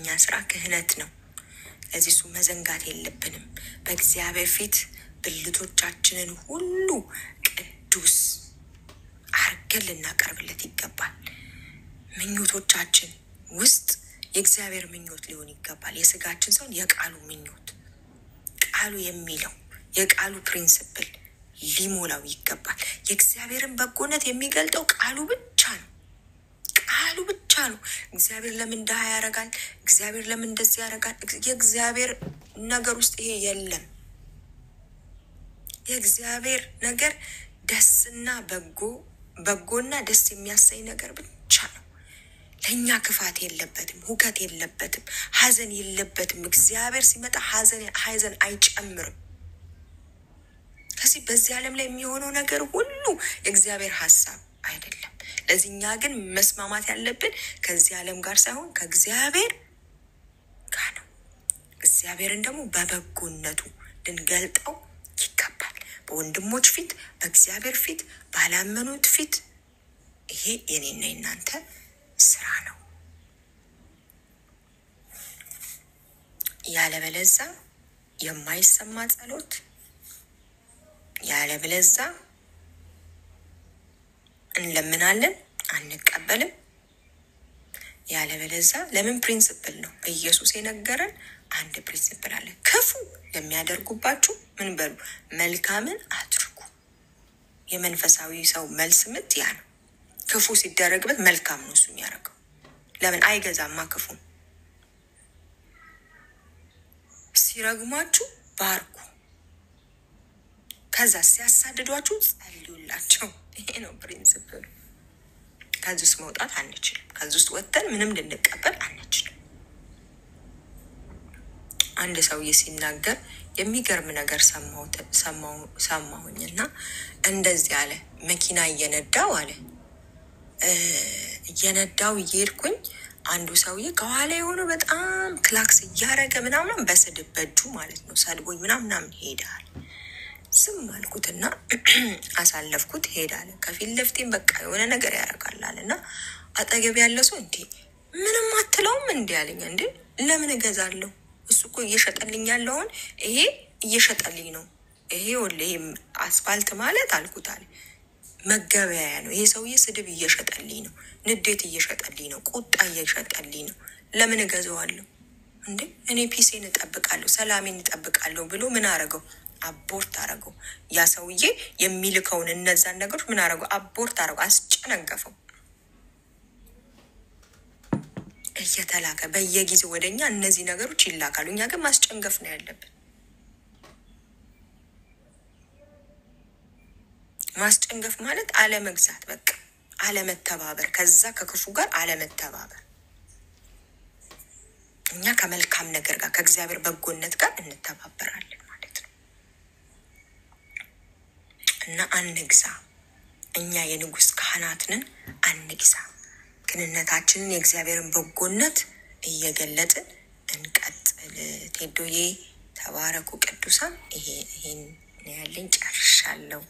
የኛ ስራ ክህነት ነው። ለዚህ እሱ መዘንጋት የለብንም። በእግዚአብሔር ፊት ብልቶቻችንን ሁሉ ቅዱስ አርገን ልናቀርብለት ይገባል። ምኞቶቻችን ውስጥ የእግዚአብሔር ምኞት ሊሆን ይገባል። የስጋችን ሳይሆን የቃሉ ምኞት፣ ቃሉ የሚለው የቃሉ ፕሪንሲፕል ሊሞላው ይገባል። የእግዚአብሔርን በጎነት የሚገልጠው ቃሉ ብቻ ነው። ቃሉ ብቻ ነው። እግዚአብሔር ለምን እንደሃ ያረጋል? እግዚአብሔር ለምን እንደዚህ ያረጋል? የእግዚአብሔር ነገር ውስጥ ይሄ የለም። የእግዚአብሔር ነገር ደስና በጎና ደስ የሚያሰኝ ነገር ብቻ ነው። ለኛ ክፋት የለበትም፣ ሁከት የለበትም፣ ሐዘን የለበትም። እግዚአብሔር ሲመጣ ሐዘን አይጨምርም። ከዚህ በዚህ ዓለም ላይ የሚሆነው ነገር ሁሉ የእግዚአብሔር ሐሳብ አይደለም። ለዚህኛ ግን መስማማት ያለብን ከዚህ ዓለም ጋር ሳይሆን ከእግዚአብሔር ጋር ነው። እግዚአብሔርን ደግሞ በበጎነቱ ልንገልጠው ይገባል። በወንድሞች ፊት፣ በእግዚአብሔር ፊት፣ ባላመኑት ፊት። ይሄ የኔና የናንተ ስራ ነው። ያለበለዛ የማይሰማ ጸሎት፣ ያለበለዛ እንለምናለን አንቀበልም። ያለበለዛ ለምን ፕሪንሲፕል ነው ኢየሱስ የነገረን። አንድ ፕሪንሲፕል አለ። ክፉ ለሚያደርጉባችሁ ምን በሉ? መልካምን አድርጉ። የመንፈሳዊ ሰው መልስ ምት ያ ነው። ክፉ ሲደረግበት መልካም ነው እሱ የሚያደርገው። ለምን አይገዛማ? ክፉ ሲረግሟችሁ ባርኩ፣ ከዛ ሲያሳድዷችሁ ጸልዩላቸው። ይሄ ነው ፕሪንሲፕሉ። ከዚህ ውስጥ መውጣት አንችልም። ከዚህ ውስጥ ወጥተን ምንም ልንቀበል አንችልም። አንድ ሰውዬ ሲናገር የሚገርም ነገር ሰማሁኝና እንደዚህ አለ። መኪና እየነዳው አለ እየሄድኩኝ አንዱ ሰውዬ ከኋላ የሆነ በጣም ክላክስ እያረገ ምናምን በስድብ በእጁ ማለት ነው ሰድቦኝ ምናምን ይሄዳል። ዝም አልኩትና አሳለፍኩት። ሄዳለ። ከፊት ለፊቴም በቃ የሆነ ነገር ያደርጋልና አጠገብ ያለ ሰው እንዴ ምንም አትለውም እንዴ አለኝ። እንዴ ለምን እገዛለሁ? እሱ እኮ እየሸጠልኝ ያለውን ይሄ እየሸጠልኝ ነው። ይሄ አስፋልት ማለት አልኩት አለ መገበያያ ነው። ይሄ ሰውዬ ስድብ እየሸጠልኝ ነው፣ ንዴት እየሸጠልኝ ነው፣ ቁጣ እየሸጠልኝ ነው። ለምን እገዛዋለሁ እንዴ? እኔ ፒሴን እጠብቃለሁ፣ ሰላሜን እጠብቃለሁ ብሎ ምን አረገው? አቦርት አረገው። ያ ሰውዬ የሚልከውን እነዛን ነገሮች ምን አረገው? አቦርት አረገው፣ አስጨነገፈው። እየተላከ በየጊዜው ወደኛ እነዚህ ነገሮች ይላካሉ። እኛ ግን ማስጨንገፍ ነው ያለብን። ማስጨንገፍ ማለት አለመግዛት፣ በቃ አለመተባበር፣ ከዛ ከክፉ ጋር አለመተባበር። እኛ ከመልካም ነገር ጋር ከእግዚአብሔር በጎነት ጋር እንተባበራለን ማለት ነው። እና አንግዛ። እኛ የንጉስ ካህናት ነን፣ አንግዛ። ክህነታችንን የእግዚአብሔርን በጎነት እየገለጥን እንቀጥል። ቴዶዬ ተባረኩ ቅዱሳን። ይሄን ያለኝ ጨርሻለሁ።